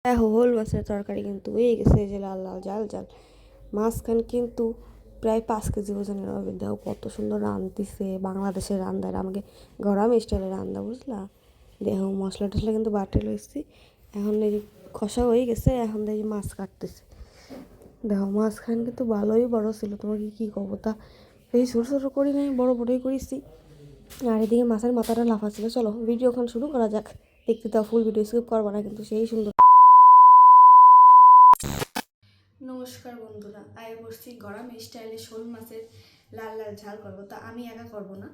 Whole মাছের তরকারি কিন্তু হয়ে গেছে, এই যে লাল লাল জাল জাল মাছখান কিন্তু প্রায় 5 কেজি ওজনের হবে। দেখো কত সুন্দর রাঁধতেছে, বাংলাদেশের রান্নার আমাকে গরম স্টাইলের রান্না, বুঝলা। দেখো মশলা টশলা কিন্তু বাটে লইছি। এখন এই যে কষা হয়ে গেছে, এখন এই যে মাছ কাটতেছে। দেখো মাছখান কিন্তু ভালোই বড় ছিল, তোমাকে কি কব, তা এই ছোটো ছোটো করি নাই, বড় বড়ই করেছি। আর এদিকে মাছের মাথাটা লাফা ছিল। চলো ভিডিওখান শুরু করা যাক। দেখতে দাও, ফুল ভিডিও স্কিপ করবো না কিন্তু, সেই সুন্দর। নমস্কার বন্ধুরা, আয় বসছি গরম স্টাইলে শোল মাছের লাল লাল ঝাল করবো। তা আমি একা করবো না,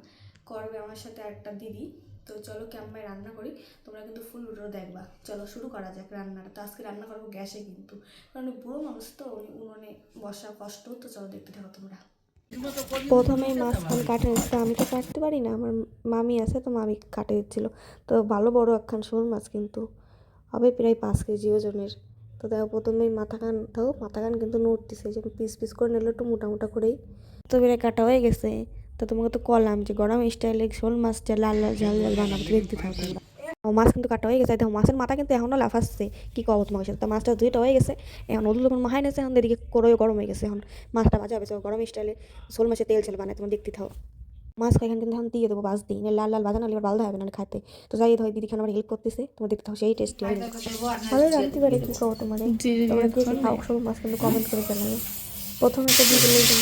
করবে আমার সাথে একটা দিদি। তো চলো কেমন রান্না করি, তোমরা কিন্তু ফুল ভিডিও দেখবা। চলো শুরু করা যাক রান্নাটা। তো আজকে রান্না করবো গ্যাসে কিন্তু, কারণ বুড়ো মানুষ তো, উনুনে বসা কষ্ট। তো চলো দেখতে থাকো তোমরা। প্রথমেই মাছখান কাটে নিচ্ছে, আমি তো কাটতে পারি না, আমার মামি আছে, তো মামি কাটে দিচ্ছিল। তো ভালো বড় একখান শোল মাছ কিন্তু হবে প্রায় 5 কেজি ওজনের। তো দেখো প্রথমেই মাথাখান কিন্তু নড়তেছে, যে পিস পিস করে নিলে একটু মোটা মোটা করেই। তো বেড়ে কাটা হয়ে গেছে। তো তোমাকে তো কলাম যে গরম স্টাইলে শোল মাছ লাল লাল ঝাল ঝাল বানাবো, দেখতে থাকো তোমরা। মাছ কিন্তু কাটা হয়ে গেছে, দেখো মাছের মাথা কিন্তু এখনও লাফাচ্ছে। কি কবো তোমার সাথে, মাছটা ধুইটা হয়ে গেছে। এখন ওদের যখন মাহাই নেছে, এখন এদিকে কড়াইও গরম হয়ে গেছে। এখন মাছটা ভাজা হবে, গরম স্টাইলে শোল মাছের তেল ছেলে বানায়, তোমার দেখতে থাও। মাছ এখানে কিন্তু এখন দিয়ে দেবো, বাজ দিই লাল লাল বাজা, নাহলে ভালো হবে না খাইতে। তো যাই ধর দিদি খান আমার হেল্প করতেছে, তোমার দেখতে থাও, সেই টেস্টি হয়। ভালো রাঁধতে পারে, কি কবো তোমার। তোমরা কে খাও শোল মাছ কিন্তু কমেন্ট করে জানাবে। প্রথমে তো দিয়ে দিলে যে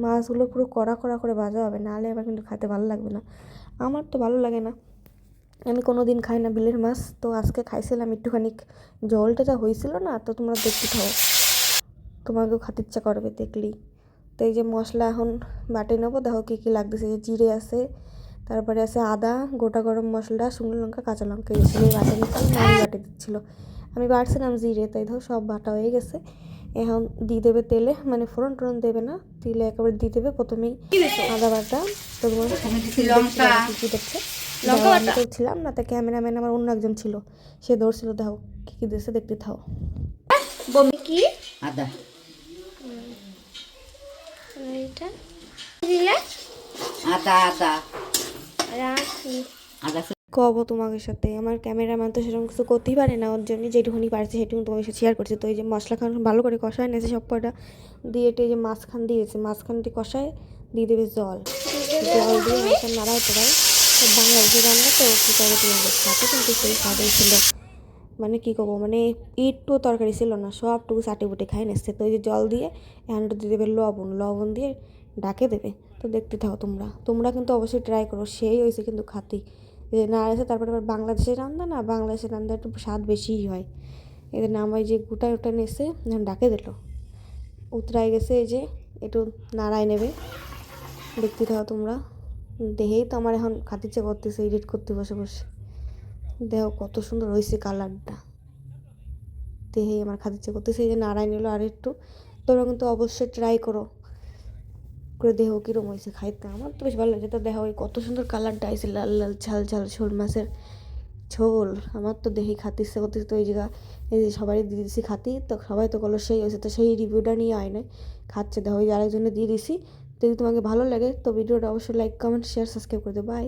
মাছগুলো পুরো কড়া কড়া করে ভাজা হবে, নাহলে আবার কিন্তু খেতে ভালো লাগবে না। আমার তো ভালো লাগে না, আমি কোনো দিন খাই না বিলের মাছ। তো আজকে খাইছিলাম একটুখানি, জলটা যা হয়েছিল না। তো তোমরা দেখতে থাও, তোমাকেও খাতে ইচ্ছা করবে দেখলেই। তো এই যে মশলা এখন বাটে নেবো। দেখো কী কী লাগতেছে, যে জিরে আছে, তারপরে আছে আদা, গোটা গরম মশলা, শুকনো লঙ্কা, কাঁচা লঙ্কা, এই ছিল বাটে নিচ্ছিল, মামি বাটে দিচ্ছিলো। আমি বাটছিলাম জিরে, তাই ধরো সব বাটা হয়ে গেছে। এখন দিয়ে দেবে তেলে, মানে ফোড়ন টোড়ন দেবে না, তেলে একেবারে দিয়ে দেবে প্রথমেই আদা বাটা। তো তোমার কী দেখছে, আমি তো ছিলাম না, তা ক্যামেরাম্যান আমার অন্য একজন ছিল, সে ধরছিল। দেখো কী কী দিয়েছে, দেখতে থাও। বমি কি আদা এইটা দিলে আদা আদা রাখি আদা কব তোমাকে সাথে। আমার ক্যামেরাম্যান তো সেরকম কিছু করতেই পারে না, ওর জন্য যেটুকুনি পারছে সেটুকু তোমার সাথে শেয়ার করছে। তো এই যে মশলা খান ভালো করে কষায় নিয়েছে সব কটা দিয়ে, এই যে মাছখান দিয়েছে, মাছখান দিয়ে কষায় দিয়ে দেবে জল। জল দিয়ে মাছখান নাড়া হতে পারে। বাংলাদেশের রান্না তো কী করবো, তোমাদের সাথে কিন্তু সেই স্বাদই ছিল। মানে কী করবো, মানে একটু তরকারি ছিল না, সবটুকু চাটে বুটে খাই নিচ্ছে। তো এই যে জল দিয়ে এখন দিয়ে দেবে লবণ, লবণ দিয়ে ডাকে দেবে। তো দেখতে থাকো তোমরা, তোমরা কিন্তু অবশ্যই ট্রাই করো, সেই হয়েছে কিন্তু খাতি। যে না আছে, তারপরে আবার বাংলাদেশের রান্না না, বাংলাদেশের রান্না একটু স্বাদ বেশিই হয়। এদের নাম হয় যে গোটা ওটা নেছে, ডাকে দিল, উতরাই গেছে। এই যে একটু নাড়াই নেবে, দেখতে থাকো তোমরা। দেখেই তো আমার এখন খাতে ইচ্ছে করতেছে, এডিট করতে বসে বসে। দেখো কত সুন্দর হয়েছে কালারটা, দেখেই আমার খাতে ইচ্ছে করতেছে। এই যে নাড়াই নিল আর একটু। তোমরা কিন্তু অবশ্যই ট্রাই করো করে, দেখো কীরকম হয়েছে খাইতে। আমার তো বেশ ভালো লাগছে। তো দেখো ওই কত সুন্দর কালারটা আইছে, লাল লাল ঝাল ঝাল শোল মাছের ঝোল। আমার তো দেখি খাতে ইচ্ছে করতেছে। তো এই জায়গা এই যে সবাই দিয়ে দিছি খাতি, তো সবাই তো বলো সেই হয়েছে। তো সেই রিভিউটা নিয়ে আয় নাই, খাচ্ছে। দেখো ওই যে আরেকজনে দিয়ে দিছি। যদি তোমাকে ভালো লাগে তো ভিডিওটা অবশ্যই লাইক কমেন্ট শেয়ার সাবস্ক্রাইব করে দেবো। বাই।